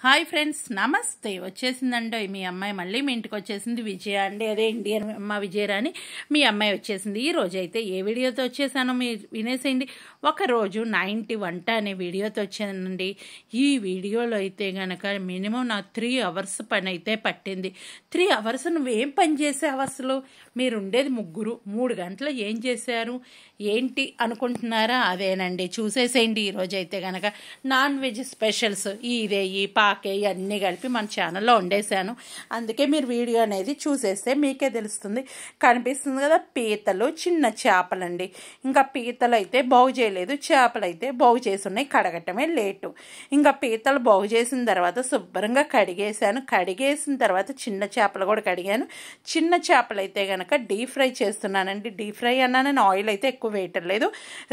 Hi friends, నమస్తే. వచ్చేసిందండి మీ అమ్మాయి, మళ్ళీ మీ ఇంటికి వచ్చేసింది. విజయ అండి, అదే ఇండియన్ అమ్మ విజయరాని మీ అమ్మాయి వచ్చేసింది. ఈ రోజు అయితే ఏ వీడియోతో వచ్చేసానో మీరు వినేసేయండి. ఒకరోజు 90 వంట అనే వీడియోతో వచ్చానండి. ఈ వీడియోలో అయితే గనక మినిమం నా 3 అవర్స్ పని అయితే పట్టింది. 3 అవర్స్ నువ్వేం పని చేసావు అసలు? మీరు ఉండేది ముగ్గురు, 3 గంటలు ఏం చేశారు ఏంటి అనుకుంటున్నారా? అదేనండి, చూసేసేయండి. ఈరోజు అయితే గనక నాన్ వెజ్ స్పెషల్స్ ఈ పాకే ఇవన్నీ కలిపి మన ఛానల్లో వండేసాను. అందుకే మీరు వీడియో అనేది చూసేస్తే మీకే తెలుస్తుంది. కనిపిస్తుంది కదా, పీతలు, చిన్న చేపలండి. ఇంకా పీతలు అయితే బాగు చేయలేదు, చేపలు అయితే బాగు చేసి ఉన్నాయి. కడగటమే లేటు. ఇంకా పీతలు బాగు చేసిన తర్వాత శుభ్రంగా కడిగేసాను. కడిగేసిన తర్వాత చిన్న చేపలు కూడా కడిగాను. చిన్న చేపలు అయితే గనక డీప్ ఫ్రై చేస్తున్నానండి. డీప్ ఫ్రై అన్నానని ఆయిల్ అయితే ఎక్కువ వేయటం లేదు.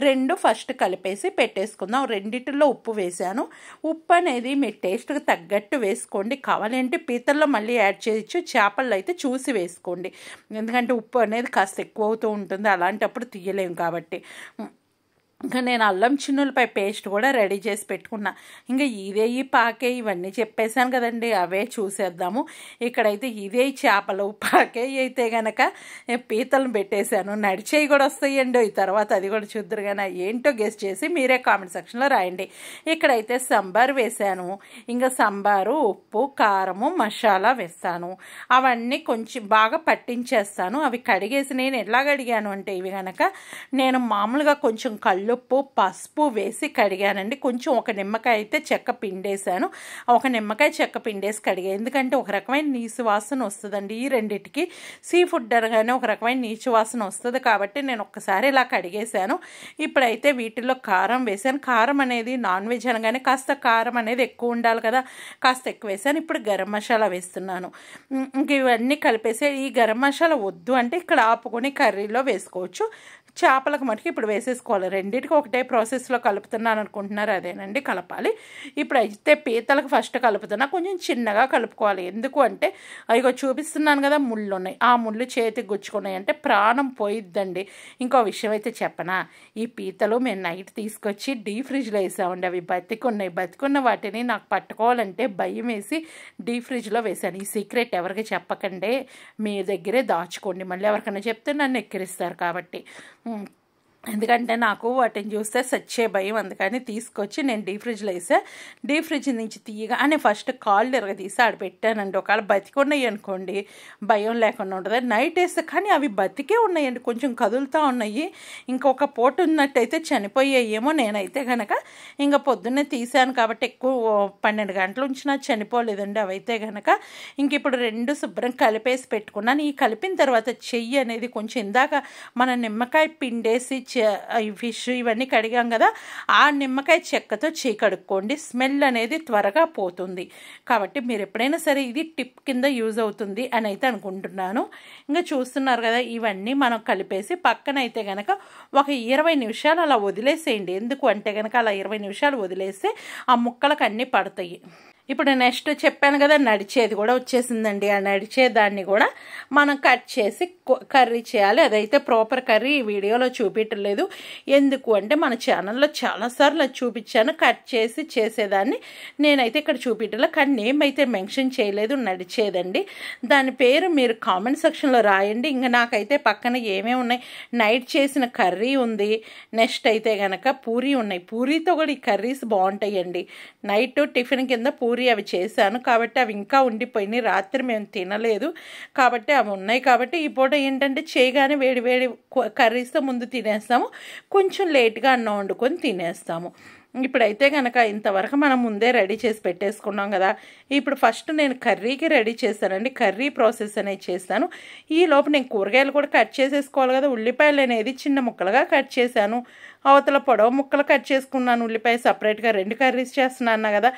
2 ఫస్ట్ కలిపేసి పెట్టేసుకుందాం. రెండిటిలో ఉప్పు వేసాను. ఉప్పు అనేది మీ టేస్ట్కి తగ్గట్టు వేసుకోండి. కావాలంటే పీతల్లో మళ్ళీ యాడ్ చేయొచ్చు. చేపల్లో అయితే చూసి వేసుకోండి. ఎందుకంటే ఉప్పు అనేది కాస్త ఎక్కువ అవుతూ ఉంటుంది, అలాంటప్పుడు తీయలేము కాబట్టి. ఇంకా నేను అల్లం చిన్నులపై పేస్ట్ కూడా రెడీ చేసి పెట్టుకున్నా. ఇంకా ఈ పాకే ఇవన్నీ చెప్పేశాను కదండి, అవే చూసేద్దాము. ఇక్కడైతే ఇదే చేపలు, పాకే అయితే గనక పీతలను పెట్టేశాను. నడిచేవి కూడా వస్తాయండి ఈ తర్వాత, అది కూడా చూద్దరు. కానీ ఏంటో గెస్ చేసి మీరే కామెంట్ సెక్షన్లో రాయండి. ఇక్కడైతే సాంబార్ వేసాను. ఇంకా సాంబారు, ఉప్పు, కారము, మసాలా వేస్తాను. అవన్నీ కొంచెం బాగా పట్టించేస్తాను. అవి కడిగేసి నేను ఎట్లా కడిగాను అంటే, ఇవి కనుక నేను మామూలుగా కొంచెం కల్లుప్పు, పసుపు వేసి కడిగానండి. కొంచెం ఒక నిమ్మకాయ అయితే చెక్క పిండేశాను. ఒక నిమ్మకాయ చెక్క పిండేసి కడిగా. ఎందుకంటే ఒక రకమైన నీసు వాసన వస్తుందండి ఈ రెండిటికి. సీ ఫుడ్ అనగానే ఒక రకమైన నీచు వాసన వస్తుంది కాబట్టి నేను ఒక్కసారి ఇలా కడిగేశాను. ఇప్పుడైతే వీటిల్లో కారం వేసాను. కారం అనేది నాన్ వెజ్ అనగానే కాస్త కారం అనేది ఎక్కువ ఉండాలి కదా, కాస్త ఎక్కువ వేసాను. ఇప్పుడు గరం మసాలా వేస్తున్నాను. ఇంక ఇవన్నీ కలిపేసి, ఈ గరం మసాలా వద్దు అంటే ఇక్కడ ఆపుకొని కర్రీలో వేసుకోవచ్చు. చేపలకు మటుకు ఇప్పుడు వేసేసుకోవాలి. రెండింటికి ఒకటే ప్రాసెస్లో కలుపుతున్నాను అనుకుంటున్నారు, అదేనండి, కలపాలి. ఇప్పుడు అయితే పీతలకు ఫస్ట్ కలుపుతున్నా. కొంచెం చిన్నగా కలుపుకోవాలి. ఎందుకు అంటే అదిగో చూపిస్తున్నాను కదా, ముళ్ళు ఉన్నాయి. ఆ ముళ్ళు చేతికి గుచ్చుకున్నాయి అంటే ప్రాణం పోయిద్దండి. ఇంకో విషయం అయితే చెప్పనా, ఈ పీతలు మేము నైట్ తీసుకొచ్చి డీప్ ఫ్రిడ్జ్లో వేసామండి. అవి బతికున్నాయి. బతికున్న వాటిని నాకు పట్టుకోవాలంటే భయం వేసి డీప్ ఫ్రిడ్జ్లో వేసాను. ఈ సీక్రెట్ ఎవరికి చెప్పకండి, మీ దగ్గరే దాచుకోండి. మళ్ళీ ఎవరికైనా చెప్తే నన్ను ఎక్కిరిస్తారు కాబట్టి. ఎందుకంటే నాకు వాటిని చూస్తే సచ్చే భయం. అందుకని తీసుకొచ్చి నేను డీప్ ఫ్రిడ్జ్లో వేసా. డీప్ ఫ్రిడ్జ్ నుంచి తీయగానే ఫస్ట్ కాళ్ళు ఎరగదీసి ఆడ పెట్టానండి. ఒకవేళ బతికున్నాయి అనుకోండి భయం లేకుండా ఉంటుంది. నైట్ వేస్తే కానీ అవి బతికే ఉన్నాయండి, కొంచెం కదులుతూ ఉన్నాయి. ఇంకొక పూట ఉన్నట్టయితే చనిపోయాయేమో. నేనైతే కనుక ఇంకా పొద్దున్నే తీసాను కాబట్టి ఎక్కువ 12 గంటల ఉంచినా చనిపోలేదండి అవైతే కనుక. ఇంక ఇప్పుడు 2 శుభ్రం కలిపేసి పెట్టుకున్నాను. ఈ కలిపిన తర్వాత చెయ్యి అనేది కొంచెం ఇందాక మన నిమ్మకాయ పిండేసి ఈ ఫిష్ ఇవన్నీ కడిగాం కదా, ఆ నిమ్మకాయ చెక్కతో చేయి కడుక్కోండి. స్మెల్ అనేది త్వరగా పోతుంది. కాబట్టి మీరు ఎప్పుడైనా సరే ఇది టిప్ కింద యూజ్ అవుతుంది అని అయితే అనుకుంటున్నాను. ఇంకా చూస్తున్నారు కదా, ఇవన్నీ మనం కలిపేసి పక్కన అయితే కనుక ఒక 20 నిమిషాలు అలా వదిలేసేయండి. ఎందుకు అంటే కనుక అలా 20 నిమిషాలు వదిలేస్తే ఆ ముక్కలకు అన్నీ పడతాయి. ఇప్పుడు నెక్స్ట్ చెప్పాను కదా, నడిచేది కూడా వచ్చేసిందండి. ఆ నడిచేదాన్ని కూడా మనం కట్ చేసి కర్రీ చేయాలి. అదైతే ప్రాపర్ కర్రీ ఈ వీడియోలో చూపించలేదు. ఎందుకు అంటే మన ఛానల్లో చాలాసార్లు అది చూపించాను. కట్ చేసి చేసేదాన్ని నేనైతే ఇక్కడ చూపించలే, కానీ నేమ్ అయితే మెన్షన్ చేయలేదు. నడిచేదండి దాని పేరు మీరు కామెంట్ సెక్షన్లో రాయండి. ఇంకా నాకైతే పక్కన ఏమేమి ఉన్నాయి, నైట్ చేసిన కర్రీ ఉంది, నెక్స్ట్ అయితే కనుక పూరీ ఉన్నాయి. పూరీతో కూడా ఈ కర్రీస్ బాగుంటాయండి. నైట్ టిఫిన్ కింద పూరీ అవి చేశాను కాబట్టి అవి ఇంకా ఉండిపోయినాయి. రాత్రి మేము తినలేదు కాబట్టి అవి ఉన్నాయి. కాబట్టి ఈ పూట ఏంటంటే చేయగానే వేడి వేడి కర్రీస్తో ముందు తినేస్తాము, కొంచెం లేట్గా అన్నం వండుకొని తినేస్తాము. ఇప్పుడైతే కనుక ఇంతవరకు మనం ముందే రెడీ చేసి పెట్టేసుకున్నాం కదా. ఇప్పుడు ఫస్ట్ నేను కర్రీకి రెడీ చేస్తానండి. కర్రీ ప్రాసెస్ అనేది చేస్తాను. ఈ లోపు నేను కూరగాయలు కూడా కట్ చేసేసుకోవాలి కదా. ఉల్లిపాయలు అనేది చిన్న ముక్కలుగా కట్ చేశాను. అవతల పొడవు ముక్కలు కట్ చేసుకున్నాను. ఉల్లిపాయ సపరేట్గా 2 కర్రీస్ చేస్తున్నాను కదా.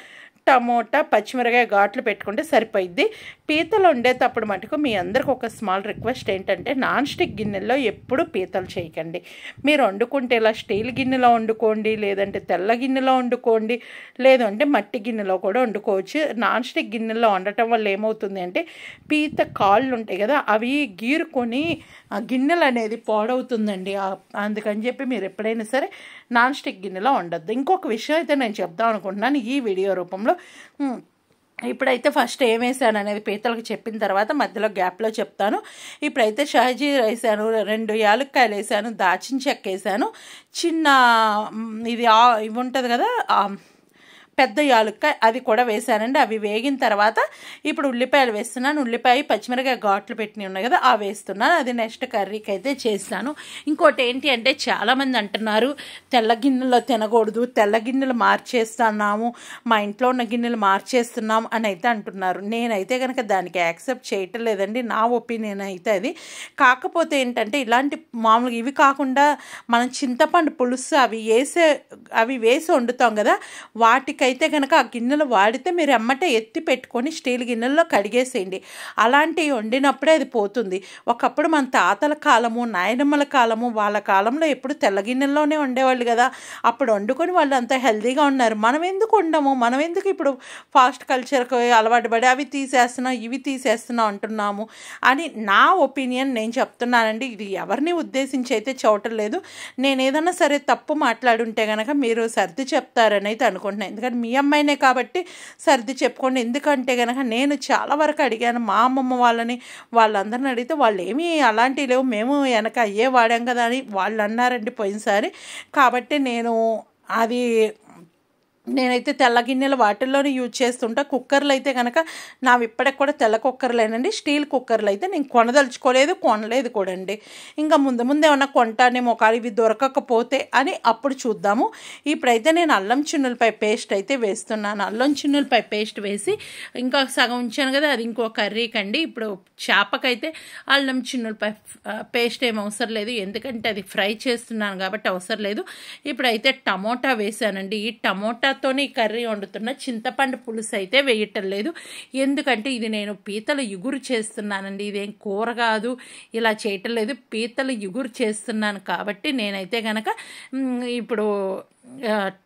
టమోటా, పచ్చిమిరకాయ ఘాట్లు పెట్టుకుంటే సరిపోయిద్ది. పీతలు వండేటప్పుడు మటుకు మీ అందరికి ఒక స్మాల్ రిక్వెస్ట్ ఏంటంటే, నాన్ స్టిక్ గిన్నెల్లో ఎప్పుడు పీతలు చేయకండి. మీరు వండుకుంటే ఇలా స్టీల్ గిన్నెలో వండుకోండి, లేదంటే తెల్ల గిన్నెలో వండుకోండి, లేదంటే మట్టి గిన్నెలో కూడా వండుకోవచ్చు. నాన్ స్టిక్ గిన్నెలో వండటం వల్ల ఏమవుతుంది అంటే పీత కాళ్ళు ఉంటాయి కదా, అవి గీరుకొని ఆ గిన్నెలు అనేది పాడవుతుందండి. అందుకని చెప్పి మీరు ఎప్పుడైనా సరే నాన్ స్టిక్ గిన్నెలో వండొద్దు. ఇంకొక విషయం అయితే నేను చెప్దాం అనుకుంటున్నాను ఈ వీడియో రూపంలో. ఇప్పుడైతే ఫస్ట్ ఏం వేసాను అనేది పీతలకు చెప్పిన తర్వాత మధ్యలో గ్యాప్లో చెప్తాను. ఇప్పుడైతే షాజీరా వేసాను, 2 యాలక్కాయలు వేసాను, దాచిన చెక్క వేసాను, చిన్న ఇది ఇవి ఉంటుంది కదా పెద్ద యాలక్కాయ అది కూడా వేసానండి. అవి వేగిన తర్వాత ఇప్పుడు ఉల్లిపాయలు వేస్తున్నాను. ఉల్లిపాయ పచ్చిమిరకాయ ఘాట్లు పెట్టినవి ఉన్నాయి కదా అవి వేస్తున్నాను. అది నెక్స్ట్ కర్రీకి అయితే చేస్తాను. ఇంకోటి ఏంటి అంటే చాలామంది అంటున్నారు తెల్ల గిన్నెలో తినకూడదు, తెల్ల గిన్నెలు మార్చేస్తున్నాము, మా ఇంట్లో ఉన్న గిన్నెలు మార్చేస్తున్నాం అని అయితే అంటున్నారు. నేనైతే కనుక దానికి యాక్సెప్ట్ చేయటం లేదండి, నా ఒపీనియన్ అయితే అది. కాకపోతే ఏంటంటే ఇలాంటి మామూలుగా ఇవి కాకుండా మనం చింతపండు పులుసు అవి వేసి వండుతాం కదా, వాటికైతే కనుక ఆ గిన్నెలు వాడితే మీరు ఎమ్మటే ఎత్తి పెట్టుకొని స్టీల్ గిన్నెల్లో కడిగేసేయండి. అలాంటివి వండినప్పుడే అది పోతుంది. ఒకప్పుడు మన తాతల కాలము, నాయనమ్మల కాలము, వాళ్ళ కాలంలో ఎప్పుడు తెల్ల గిన్నెల్లోనే వండేవాళ్ళు కదా, అప్పుడు వండుకొని వాళ్ళు అంత హెల్తీగా ఉన్నారు. మనం ఎందుకు వండము, మనం ఎందుకు ఇప్పుడు ఫాస్ట్ కల్చర్కి అలవాటు పడి అవి తీసేస్తున్నాం ఇవి తీసేస్తున్నాం అంటున్నాము అని నా ఒపీనియన్ నేను చెప్తున్నానండి. ఇది ఎవరిని ఉద్దేశించి అయితే చూడటం లేదు. నేను ఏదన్నా సరే తప్పు మాట్లాడుంటే కనుక మీరు సర్ది చెప్తారని అయితే అనుకుంటున్నాను. ఎందుకంటే మీ అమ్మాయినే కాబట్టి సర్ది చెప్పుకోండి. ఎందుకంటే కనుక నేను చాలా వరకు అడిగాను మా అమ్మమ్మ వాళ్ళందరిని అడిగితే వాళ్ళు ఏమీ అలాంటివి లేవు, మేము వెనక అయ్యే వాడాం కదా అని వాళ్ళు అన్నారండి పోయినసారి. కాబట్టి నేనైతే తెల్ల గిన్నెలు వాటిల్లోనే యూజ్ చేస్తుంటా. కుక్కర్లు అయితే కనుక నావి ఇప్పటికి కూడా తెల్ల కుక్కర్లేనండి. స్టీల్ కుక్కర్లు అయితే నేను కొనలేదు కూడా అండి. ఇంకా ముందు ఏమన్నా కొంటానేమో ఒకవేళ ఇవి దొరకకపోతే అని అప్పుడు చూద్దాము. ఇప్పుడైతే నేను అల్లం చిన్నులపై పేస్ట్ అయితే వేస్తున్నాను. అల్లం చిన్నులపై పేస్ట్ వేసి ఇంకా సగం ఉంచాను కదా, అది ఇంకో కర్రీకి అండి. ఇప్పుడు చేపకైతే అల్లం చిన్నులపై పేస్ట్ ఏం అవసరం లేదు, ఎందుకంటే అది ఫ్రై చేస్తున్నాను కాబట్టి అవసరం లేదు. ఇప్పుడైతే టమోటా వేసానండి. ఈ టమోటాతోనే ఈ కర్రీ వండుతున్నా, చింతపండు పులుసు అయితే వేయటం లేదు. ఎందుకంటే ఇది నేను పీతల ఇగురు చేస్తున్నానండి, ఇదేం కూర కాదు, ఇలా చేయటం లేదు. పీతల ఇగురు చేస్తున్నాను కాబట్టి నేనైతే కనుక ఇప్పుడు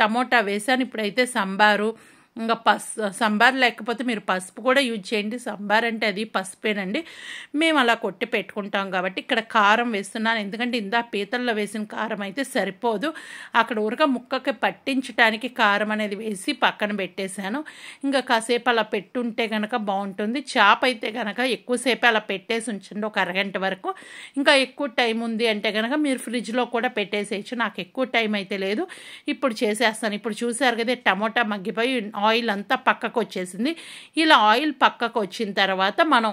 టమోటా వేసాను. ఇప్పుడైతే సంబారు, ఇంకా సంబార్ లేకపోతే మీరు పసుపు కూడా యూజ్ చేయండి. సంబార్ అంటే అది పసుపేనండి, మేము అలా కొట్టి పెట్టుకుంటాం కాబట్టి. ఇక్కడ కారం వేస్తున్నాను, ఎందుకంటే ఇందా పీతల్లో వేసిన కారం అయితే సరిపోదు, అక్కడ ఊరక ముక్కకి పట్టించడానికి కారం అనేది వేసి పక్కన పెట్టేశాను. ఇంకా కాసేపు అలా పెట్టుంటే కనుక బాగుంటుంది. చేప అయితే కనుక ఎక్కువసేపు అలా పెట్టేసి ఉంచండి, ఒక అరగంట వరకు. ఇంకా ఎక్కువ టైం ఉంది అంటే కనుక మీరు ఫ్రిడ్జ్లో కూడా పెట్టేసేయచ్చు. నాకు ఎక్కువ టైం అయితే లేదు, ఇప్పుడు చేసేస్తాను. ఇప్పుడు చూసారు కదా టమోటా మగ్గిపోయి ఆయిల్ అంతా పక్కకు వచ్చేసింది. ఇలా ఆయిల్ పక్కకు వచ్చిన తర్వాత మనం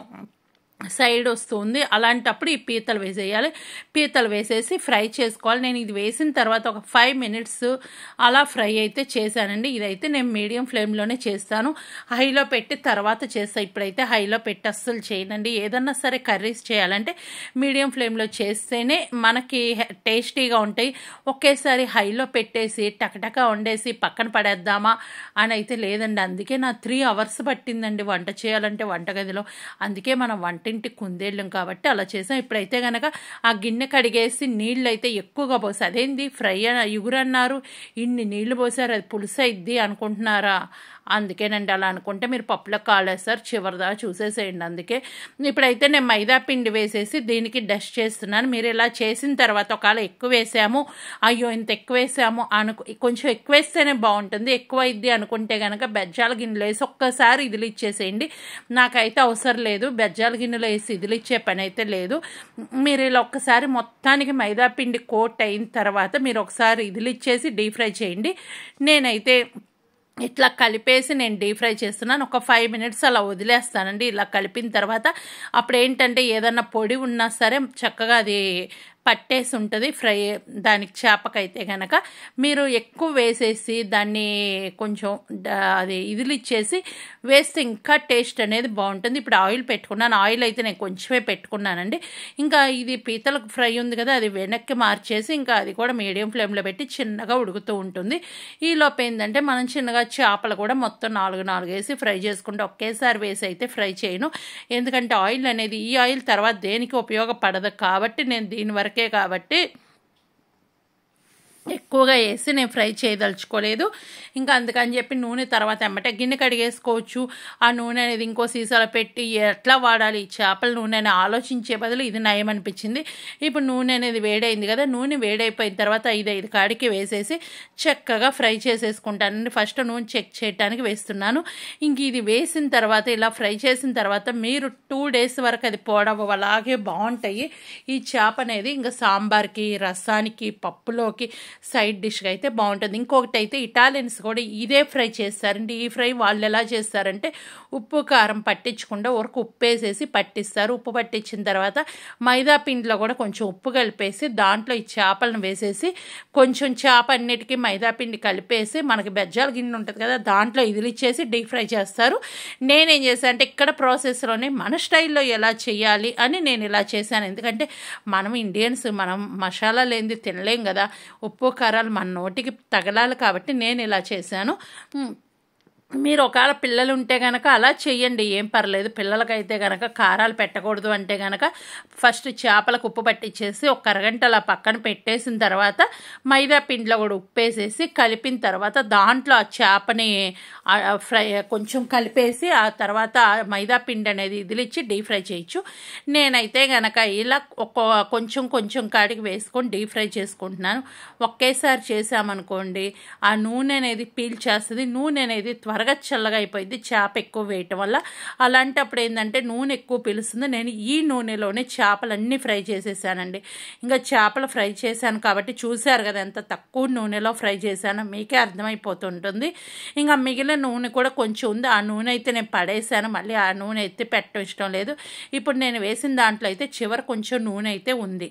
సైడ్ వస్తుంది, అలాంటప్పుడు ఈ పీతలు వేసేయాలి. పీతలు వేసేసి ఫ్రై చేసుకోవాలి. నేను ఇది వేసిన తర్వాత ఒక 5 minutes అలా ఫ్రై అయితే చేశానండి. ఇదైతే నేను మీడియం ఫ్లేమ్లోనే చేస్తాను, హైలో పెట్టి తర్వాత చేస్తాను. ఇప్పుడైతే హైలో పెట్టి అస్సలు చేయనండి. ఏదన్నా సరే కర్రీస్ చేయాలంటే మీడియం ఫ్లేమ్లో చేస్తేనే మనకి టేస్టీగా ఉంటాయి. ఒకేసారి హైలో పెట్టేసి టకటకా వండేసి పక్కన పడేద్దామా అని అయితే లేదండి. అందుకే నా 3 hours పట్టిందండి వంట చేయాలంటే వంటగదిలో. అందుకే మనం వంటింటి కుందేళ్ళం కాబట్టి అలా చేసాం. ఇప్పుడైతే కనుక ఆ గిన్నె కడిగేసి నీళ్ళు అయితే ఎక్కువగా పోసి, అదేంది ఫ్రై ఇగురు అన్నారు ఇన్ని నీళ్లు పోసారు అది పులుసు అయిద్ది అనుకుంటున్నారా? అందుకేనండి, అలా అనుకుంటే మీరు పప్పులో కాలేస్తారు, చివరిదా చూసేసేయండి. అందుకే ఇప్పుడైతే నేను మైదా పిండి వేసేసి దీనికి డస్ట్ చేస్తున్నాను. మీరు ఇలా చేసిన తర్వాత ఒకవేళ ఎక్కువ వేసాము, అయ్యో ఇంత ఎక్కువ వేసాము కొంచెం ఎక్కువ వేస్తేనే బాగుంటుంది, ఎక్కువ అయింది అనుకుంటే కనుక బెజ్జాల గిన్నెలో వేసి ఒక్కసారి ఇదిలి ఇచ్చేసేయండి. నాకైతే అవసరం లేదు, బెజ్జాల గిన్నెలో వేసి ఇదిలి ఇచ్చే పని అయితే లేదు. మీరు ఇలా ఒక్కసారి మొత్తానికి మైదా పిండి కోట్ అయిన తర్వాత మీరు ఒకసారి ఇదిలి ఇచ్చేసి డీప్ ఫ్రై చేయండి. నేనైతే ఇట్లా కలిపేసి నేను డీప్ ఫ్రై చేస్తున్నాను. ఒక 5 minutes అలా వదిలేస్తానండి. ఇలా కలిపిన తర్వాత అప్పుడు ఏంటంటే ఏదన్నా పొడి ఉన్నా సరే చక్కగా అది పట్టేసి ఉంటుంది ఫ్రై. దానికి చేపకైతే కనుక మీరు ఎక్కువ వేసేసి దాన్ని కొంచెం అది ఇదిలిచ్చేసి వేస్తే ఇంకా టేస్ట్ అనేది బాగుంటుంది. ఇప్పుడు ఆయిల్ పెట్టుకున్నాను, ఆయిల్ అయితే నేను కొంచెమే పెట్టుకున్నానండి. ఇంకా ఇది పీతలకు ఫ్రై ఉంది కదా, అది వెనక్కి మార్చేసి ఇంకా అది కూడా మీడియం ఫ్లేమ్లో పెట్టి చిన్నగా ఉడుకుతూ ఉంటుంది. ఈలోపు ఏంటంటే మనం చిన్నగా చేపలు కూడా మొత్తం 4 వేసి ఫ్రై చేసుకుంటే ఒకేసారి వేసి అయితే ఫ్రై చేయను. ఎందుకంటే ఆయిల్ అనేది ఈ ఆయిల్ తర్వాత దేనికి ఉపయోగపడదు కాబట్టి నేను దీని వరకే కాబట్టి ఎక్కువగా వేసి నేను ఫ్రై చేయదలుచుకోలేదు. ఇంకా అందుకని చెప్పి నూనె తర్వాత ఎమ్మటే గిన్నె కడిగేసుకోవచ్చు. ఆ నూనె అనేది ఇంకో సీసాలో పెట్టి ఎట్లా వాడాలి ఈ చేపల నూనె అని ఆలోచించే బదులు ఇది నయం అనిపించింది. ఇప్పుడు నూనె అనేది వేడైంది కదా, నూనె వేడైపోయిన తర్వాత 5 కాడికి వేసేసి చక్కగా ఫ్రై చేసేసుకుంటానండి. ఫస్ట్ నూనె చెక్ చేయడానికి వేస్తున్నాను. ఇంక ఇది వేసిన తర్వాత ఇలా ఫ్రై చేసిన తర్వాత మీరు 2 days వరకు అది పోవడం అలాగే బాగుంటాయి. ఈ చేప అనేది ఇంకా సాంబార్కి, రసానికి, పప్పులోకి, సైడ్ డిష్గా అయితే బాగుంటుంది. ఇంకొకటి అయితే ఇటాలియన్స్ కూడా ఇదే ఫ్రై చేస్తారండి. ఈ ఫ్రై వాళ్ళు ఎలా చేస్తారంటే ఉప్పు కారం పట్టించకుండా ఊరకు ఉప్పు వేసేసి పట్టిస్తారు. ఉప్పు పట్టించిన తర్వాత మైదా పిండిలో కూడా కొంచెం ఉప్పు కలిపేసి దాంట్లో ఈ చేపలను వేసేసి కొంచెం చేప అన్నిటికీ మైదా పిండి కలిపేసి మనకి బెజ్జాల గిన్నె ఉంటుంది కదా దాంట్లో ఇదిలిచ్చేసి డీప్ ఫ్రై చేస్తారు. నేనేం చేశాను అంటే ఇక్కడ ప్రాసెస్లోనే మన స్టైల్లో ఎలా చేయాలి అని నేను ఇలా చేశాను. ఎందుకంటే మనం ఇండియన్స్, మనం మసాలా లేనిది తినలేం కదా, ఉప్పు కారాలు మన నోటికి తగలాలి కాబట్టి నేను ఇలా చేశాను. మీరు ఒకవేళ పిల్లలు ఉంటే కనుక అలా చెయ్యండి, ఏం పర్లేదు. పిల్లలకైతే కనుక కారాలు పెట్టకూడదు అంటే కనుక ఫస్ట్ చేపలకు ఉప్పు పట్టించేసి ఒక అరగంట అలా పక్కన పెట్టేసిన తర్వాత మైదా పిండిలో కూడా ఉప్పు వేసేసి కలిపిన తర్వాత దాంట్లో ఆ చేపని ఫ్రై కొంచెం కలిపేసి ఆ తర్వాత మైదా పిండి అనేది ఇదిలిచ్చి డీప్ ఫ్రై చేయొచ్చు. నేనైతే కనుక ఇలా కొంచెం కాడికి వేసుకొని డీప్ ఫ్రై చేసుకుంటున్నాను. ఒకేసారి చేసామనుకోండి ఆ నూనె అనేది పీల్చేస్తుంది, నూనె అనేది త్వరగా చల్లగా అయిపోయింది చేప ఎక్కువ వేయటం వల్ల. అలాంటప్పుడు ఏంటంటే నూనె ఎక్కువ పీలుస్తుంది. నేను ఈ నూనెలోనే చేపలన్నీ ఫ్రై చేసేసానండి. ఇంకా చేపలు ఫ్రై చేశాను కాబట్టి చూశారు కదా ఎంత తక్కువ నూనెలో ఫ్రై చేశానో మీకే అర్థమైపోతుంటుంది. ఇంకా మిగిలిన నూనె కూడా కొంచెం ఉంది, ఆ నూనె అయితే నేను పడేసాను. మళ్ళీ ఆ నూనె ఎత్తి పెట్టడం ఇష్టం లేదు. ఇప్పుడు నేను వేసిన దాంట్లో అయితే చివరి కొంచెం నూనె అయితే ఉంది.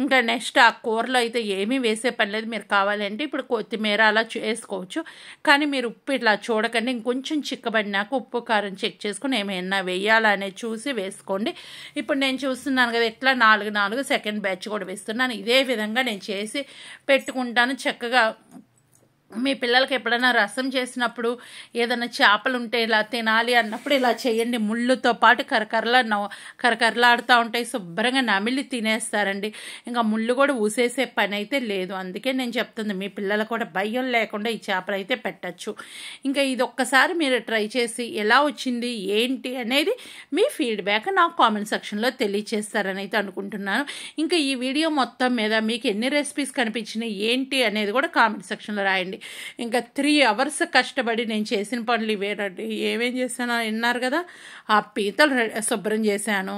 ఇంకా నెక్స్ట్ ఆ కూరలో అయితే ఏమీ వేసే పని లేదు. మీరు కావాలంటే ఇప్పుడు కొత్తిమీర అలా వేసుకోవచ్చు, కానీ మీరు ఉప్పు ఇట్లా చూడకండి. ఇంకొంచెం చిక్కబడినాక ఉప్పు కారం చెక్ చేసుకుని ఏమైనా వేయాలనేది చూసి వేసుకోండి. ఇప్పుడు నేను చూస్తున్నాను కదా ఇట్లా 4 సెకండ్ బ్యాచ్ కూడా వేస్తున్నాను. ఇదే విధంగా నేను చేసి పెట్టుకుంటాను చక్కగా. మీ పిల్లలకి ఎప్పుడైనా రసం చేసినప్పుడు ఏదైనా చేపలు ఉంటే ఇలా తినాలి అన్నప్పుడు ఇలా చేయండి. ముళ్ళుతో పాటు కరకరలాడుతూ ఉంటాయి, శుభ్రంగా నమిలి తినేస్తారండి. ఇంకా ముళ్ళు కూడా ఊసేసే పని అయితే లేదు. అందుకే నేను చెప్తుంది మీ పిల్లలు కూడా భయం లేకుండా ఈ చేపలు అయితే పెట్టచ్చు. ఇంకా ఇది ఒక్కసారి మీరు ట్రై చేసి ఎలా వచ్చింది ఏంటి అనేది మీ ఫీడ్బ్యాక్ నాకు కామెంట్ సెక్షన్లో తెలియచేస్తారని అయితే అనుకుంటున్నాను. ఇంకా ఈ వీడియో మొత్తం మీద మీకు ఎన్ని రెసిపీస్ కనిపించినాయి ఏంటి అనేది కూడా కామెంట్ సెక్షన్లో రాయండి. ఇంకా 3 hours కష్టపడి నేను చేసిన పనులు ఇవేనండి. ఏమేం చేశానో విన్నారు కదా. ఆ పీతలు శుభ్రం చేశాను,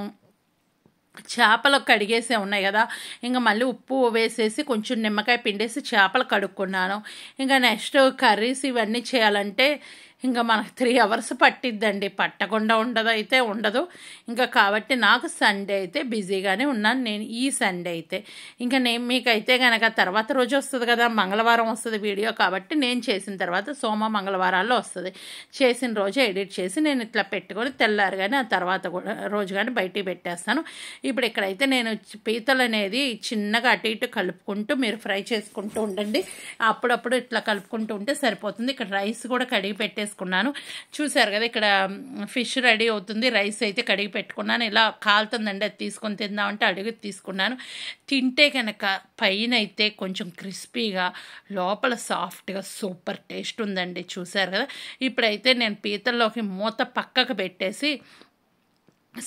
చేపలు కడిగేసే ఉన్నాయి కదా, ఇంకా మళ్ళీ ఉప్పు వేసేసి కొంచెం నిమ్మకాయ పిండేసి చేపలు కడుక్కున్నాను. ఇంకా నెక్స్ట్ కర్రీస్ ఇవన్నీ చేయాలంటే ఇంకా మనకు 3 hours పట్టిద్దండి. పట్టకుండా ఉండదు. ఇంకా కాబట్టి నాకు సండే అయితే బిజీగానే ఉన్నాను నేను ఈ సండే అయితే. ఇంకా నేను మీకైతే కనుక తర్వాత రోజు వస్తుంది కదా, మంగళవారం వస్తుంది వీడియో, కాబట్టి నేను చేసిన తర్వాత సోమ మంగళవారాల్లో వస్తుంది. చేసిన రోజు ఎడిట్ చేసి నేను ఇట్లా పెట్టుకొని తెల్లారు కానీ ఆ తర్వాత కూడా రోజు కానీ బయటికి పెట్టేస్తాను. ఇప్పుడు ఇక్కడైతే నేను పీతలు అనేది చిన్నగా అటు ఇటు కలుపుకుంటూ మీరు ఫ్రై చేసుకుంటూ ఉండండి. అప్పుడప్పుడు ఇట్లా కలుపుకుంటూ ఉంటే సరిపోతుంది. ఇక్కడ రైస్ కూడా కడిగి పెట్టేసుకున్నాను. చూసారు కదా ఇక్కడ ఫిష్ రెడీ అవుతుంది. రైస్ అయితే కడిగి పెట్టుకున్నాను. ఇలా కాలుతుందండి, అది తీసుకొని తిందామంటే అడిగి తీసుకున్నాను. తింటే కనుక పైన అయితే కొంచెం క్రిస్పీగా లోపల సాఫ్ట్గా సూపర్ టేస్ట్ ఉందండి. చూసారు కదా. ఇప్పుడైతే నేను పీతల్లోకి మూత పక్కకు పెట్టేసి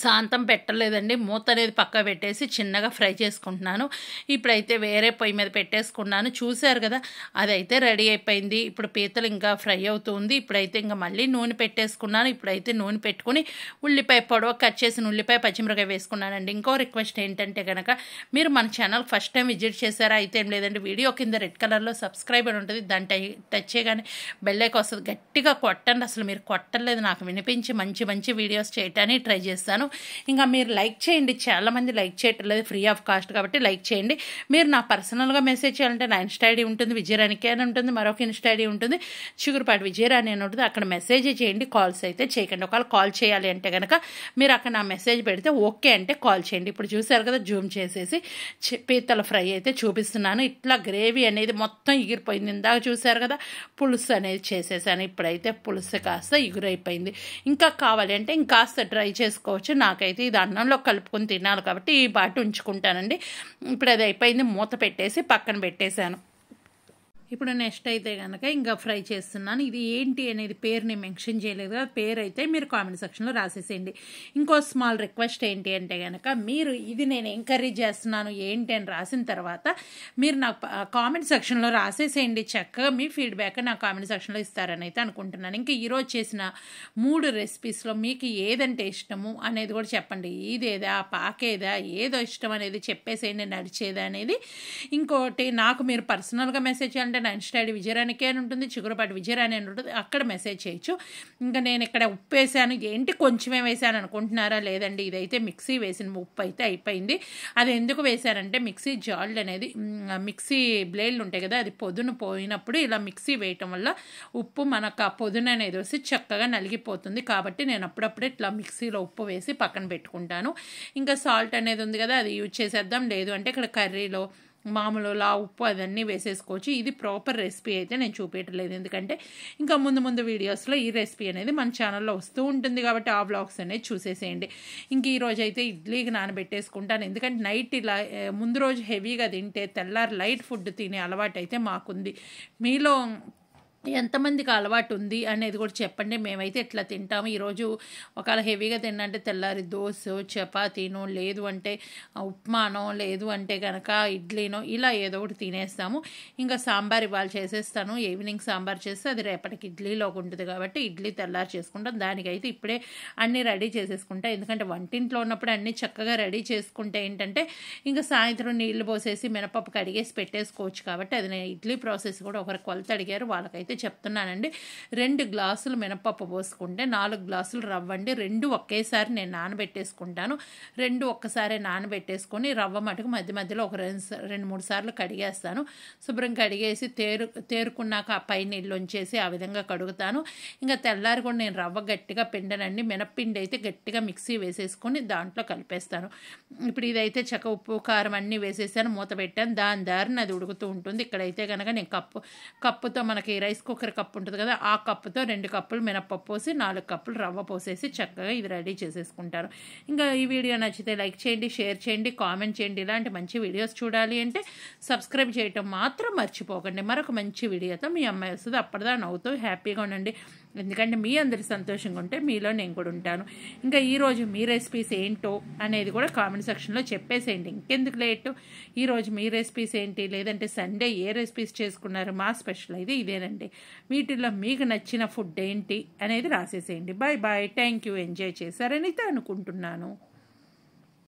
శాంతం పెట్టలేదండి, మూత అనేది పక్క పెట్టేసి చిన్నగా ఫ్రై చేసుకుంటున్నాను. ఇప్పుడైతే వేరే పొయ్యి మీద పెట్టేసుకున్నాను. చూశారు కదా అదైతే రెడీ అయిపోయింది. ఇప్పుడు పీతలు ఇంకా ఫ్రై అవుతుంది. ఇప్పుడైతే ఇంకా మళ్ళీ నూనె పెట్టేసుకున్నాను. ఇప్పుడైతే నూనె పెట్టుకుని ఉల్లిపాయ పొడవ కట్ చేసిన ఉల్లిపాయ పచ్చిమిరకాయ వేసుకున్నానండి. ఇంకో రిక్వెస్ట్ ఏంటంటే కనుక మీరు మన ఛానల్ ఫస్ట్ టైం విజిట్ చేశారా అయితే ఏం లేదండి, వీడియో కింద రెడ్ కలర్లో సబ్స్క్రైబ్ అని ఉంటుంది, దాన్ని టచ్ చేయగానే బెల్ ఐకాన్ వస్తుంది. గట్టిగా కొట్టండి, అసలు మీరు కొట్టలేదు నాకు వినిపించి మంచి వీడియోస్ చేయడానికి ట్రై చేస్తాను. ఇంకా మీరు లైక్ చేయండి, చాలామంది లైక్ చేయటం లేదు, ఫ్రీ ఆఫ్ కాస్ట్ కాబట్టి లైక్ చేయండి. మీరు నా పర్సనల్గా మెసేజ్ చేయాలంటే నా ఇన్స్టా ఐడి ఉంటుంది, విజయరాణికి అని ఉంటుంది, మరొక ఇన్స్టా ఐడి ఉంటుంది, చిగురుపాటి విజయరాణి అని ఉంటుంది. అక్కడ మెసేజ్ చేయండి, కాల్స్ అయితే చేయకండి. ఒకవేళ కాల్ చేయాలి అంటే కనుక మీరు అక్కడ నా మెసేజ్ పెడితే ఓకే అంటే కాల్ చేయండి. ఇప్పుడు చూసారు కదా జూమ్ చేసేసి పీతల ఫ్రై అయితే చూపిస్తున్నాను. ఇట్లా గ్రేవీ అనేది మొత్తం ఎగిరిపోయింది. ఇందాక చూసారు కదా పులుసు అనేది చేసేసాను. ఇప్పుడైతే పులుసు కాస్త ఎగురైపోయింది. ఇంకా కావాలి అంటే ఇంకాస్త డ్రై చేసుకోవచ్చు. నాకైతే ఇది అన్నంలో కలుపుకొని తినాలి కాబట్టి ఈ బాటి ఉంచుకుంటానండి. ఇప్పుడు అది అయిపోయింది, మూత పెట్టేసి పక్కన పెట్టేశాను. ఇప్పుడు నెక్స్ట్ అయితే కనుక ఇంకా ఫ్రై చేస్తున్నాను. ఇది ఏంటి అనేది పేరుని మెన్షన్ చేయలేదు కదా, పేరు అయితే మీరు కామెంట్ సెక్షన్లో రాసేసేయండి. ఇంకో స్మాల్ రిక్వెస్ట్ ఏంటి అంటే కనుక మీరు ఇది నేను ఎంకరేజ్ చేస్తున్నాను ఏంటి అని రాసిన తర్వాత మీరు నాకు కామెంట్ సెక్షన్లో రాసేసేయండి. చక్కగా మీ ఫీడ్బ్యాక్ నా కామెంట్ సెక్షన్లో ఇస్తారని అయితే అనుకుంటున్నాను. ఇంకా ఈరోజు చేసిన 3 రెసిపీస్లో మీకు ఏదంటే ఇష్టము అనేది కూడా చెప్పండి. ఇదేదా పాకేదా ఏదో ఇష్టం అనేది చెప్పేసేయండి, నడిచేదా అనేది. ఇంకోటి నాకు మీరు పర్సనల్గా మెసేజ్ చేయాలంటే నా ఇన్స్టా ఐడి విజయరాణికే అని ఉంటుంది, చిగురుపాటి విజయరాణి అని ఉంటుంది, అక్కడ మెసేజ్ చేయొచ్చు. ఇంకా నేను ఇక్కడ ఉప్పు వేసాను, ఏంటి కొంచెమే వేసాను అనుకుంటున్నారా? లేదండి, ఇదైతే మిక్సీ వేసిన ఉప్పు అయితే అయిపోయింది. అది ఎందుకు వేసానంటే మిక్సీ జాల్డ్ అనేది మిక్సీ బ్లేడ్లు ఉంటాయి కదా, అది పొదును పోయినప్పుడు ఇలా మిక్సీ వేయటం వల్ల ఉప్పు మనకు ఆ పొదును అనేది వచ్చి చక్కగా నలిగిపోతుంది. కాబట్టి నేను అప్పుడప్పుడే ఇట్లా మిక్సీలో ఉప్పు వేసి పక్కన పెట్టుకుంటాను. ఇంకా సాల్ట్ అనేది ఉంది కదా, అది యూజ్ చేసేద్దాం. లేదు అంటే ఇక్కడ కర్రీలో మామూలు ఉప్పు అదన్నీ వేసేసుకోవచ్చు. ఇది ప్రాపర్ రెసిపీ అయితే నేను చూపించట్లేదు, ఎందుకంటే ఇంకా ముందు వీడియోస్లో ఈ రెసిపీ అనేది మన ఛానల్లో వస్తూ ఉంటుంది కాబట్టి ఆ వ్లాగ్స్ అనేది చూసేసేయండి. ఇంక ఈరోజు అయితే ఇడ్లీకి నానబెట్టేసుకుంటాను, ఎందుకంటే నైట్ ఇలా ముందు రోజు హెవీగా తింటే తెల్లారి లైట్ ఫుడ్ తినే అలవాటు అయితే మాకుంది. మీలో ఎంతమందికి అలవాటు ఉంది అనేది కూడా చెప్పండి. మేమైతే ఇట్లా తింటాము. ఈరోజు ఒకవేళ హెవీగా తిన్నంటే తెల్లారి దోశ చపాతీనో, లేదు అంటే ఉప్మానో, లేదు అంటే కనుక ఇడ్లీనో, ఇలా ఏదో ఒకటి తినేస్తాము. ఇంకా సాంబార్ ఇవాళ చేసేస్తాను. ఈవినింగ్ సాంబార్ చేస్తే అది రేపటికి ఇడ్లీలోకి ఉంటుంది కాబట్టి ఇడ్లీ తెల్లారి చేసుకుంటాం. దానికైతే ఇప్పుడే అన్నీ రెడీ చేసేసుకుంటా, ఎందుకంటే వంటింట్లో ఉన్నప్పుడు అన్నీ చక్కగా రెడీ చేసుకుంటే ఏంటంటే ఇంకా సాయంత్రం నీళ్లు పోసేసి మినపప్పు కడిగేసి పెట్టేసుకోవచ్చు. కాబట్టి అది నేను ఇడ్లీ ప్రాసెస్ కూడా ఒకరు కొలత అడిగారు, వాళ్ళకైతే చెప్తున్నానండి. 2 గ్లాసులు మినపప్పు పోసుకుంటే 4 గ్లాసులు రవ్వ అండి. 2 ఒకేసారి నేను నానబెట్టేసుకుంటాను. 2 ఒక్కసారి నానబెట్టేసుకొని రవ్వ మటుకు మధ్యలో ఒక 2-3 సార్లు కడిగేస్తాను. శుభ్రం కడిగేసి తేరుకున్నాక ఆ పై నీళ్ళు ఉంచేసి ఆ విధంగా కడుగుతాను. ఇంకా తెల్లారి కూడా నేను రవ్వ గట్టిగా పిండనండి, మినప్పిండి అయితే గట్టిగా మిక్సీ వేసేసుకొని దాంట్లో కలిపేస్తాను. ఇప్పుడు ఇదైతే చక్క ఉప్పు కారం అన్నీ వేసేసాను, మూత పెట్టాను. దాని దారిని అది ఉడుకుతూ ఉంటుంది. ఇక్కడైతే కనుక నేను కప్పుతో మనకి రైస్ కుక్కర్ కప్పు ఉంటుంది కదా, ఆ కప్పుతో 2 కప్పులు మినపప్పు పోసి 4 కప్పులు రవ్వ పోసేసి చక్కగా ఇది రెడీ చేసేసుకుంటారు. ఇంకా ఈ వీడియో నచ్చితే లైక్ చేయండి, షేర్ చేయండి, కామెంట్ చేయండి. ఇలాంటి మంచి వీడియోస్ చూడాలి అంటే సబ్స్క్రైబ్ చేయటం మాత్రం మర్చిపోకండి. మరొక మంచి వీడియోతో మీ అమ్మాయి వస్తుంది. అప్పటిదా నవ్వుతూ హ్యాపీగా ఉండండి, ఎందుకంటే మీ అందరి సంతోషంగా ఉంటే మీలో నేను కూడా ఉంటాను. ఇంకా ఈరోజు మీ రెసిపీస్ ఏంటో అనేది కూడా కామెంట్ సెక్షన్లో చెప్పేసేయండి. ఇంకెందుకు లేట్, ఈరోజు మీ రెసిపీస్ ఏంటి, లేదంటే సండే ఏ రెసిపీస్ చేసుకున్నారు, మా స్పెషల్ అయితే ఇదేనండి. వీటిల్లో మీకు నచ్చిన ఫుడ్ ఏంటి అనేది రాసేసేయండి. Bye bye, thank you, enjoy చేశారని అయితే అనుకుంటున్నాను.